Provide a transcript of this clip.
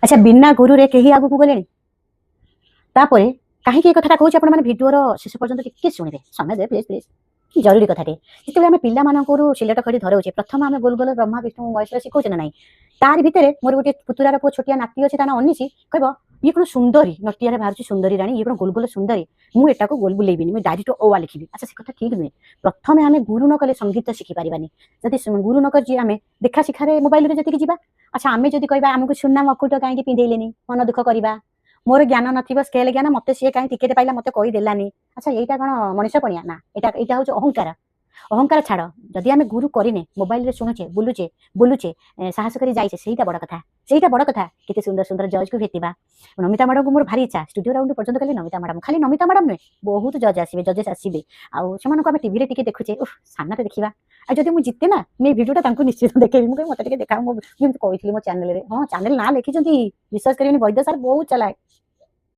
अच्छा बिना गुरु रे कहीं आगू गले तापर कहीं कथा कहूँ आप भिडियोर शेष पर्यटन टिके शुणे समय दे प्लीज प्लीज जरूरी कथाटे जिते आम पिला सिलेट खड़ी धरोचे प्रथम आम गोल गोल ब्रह्मा विष्णु महेश्वर शिखौचे ना ना तार भितर मोर गोटे पुतुरार पु छोटिया नाती अच्छे ता अनिशी कह ये कौन सुंदरी नटिया बाहर सुंदरी राणी ये कौन गोल गोल सुंदरी मुझे गोल बुलेबी मुझे डायरेक्ट ओवा लिखी अच्छा से कथा ठीक नुहे प्रथम आम गुरु न कले संगीत शिखिपारानी जदि गुरु न कर आम देखा शिखारे मोबाइल जी जा अच्छा आम जब कह आमको सुना मकुट कहीं पिंधेलेनी मन दुख करवा मोर ज्ञान नथिबो स्केल ज्ञान मते सी कहीं टिकेट पाइला मते कही देलानी अच्छा यहीटा कौन मनीष पणिया ना यहाँ हूँ अहंकार अहंकार छाड़ जदि आम गुरु करें मोबाइल रे शुणुचे बुलुचे बुलुचे साहस कर जाइए सहीटा बड़ कथा केते सुंदर सुंदर जज को भेटा नमिता मैडम को मोर भारी इच्छा स्टूडियो राउंड पर्यटन कल नमिता मैडम खाली नमिता मैडम नुहे बहुत जज आसवे जजेस आसवे आम टीवी टी देखुचे सामने देखा आ जब मुझे जिते ना मैं भिडियोटा निश्चित देखेबी मुझे मत देखा मुझे कही मो चैनल हाँ चैनल ना लिखी विश्वास करेंगे वैद्य सार बहुत चलाए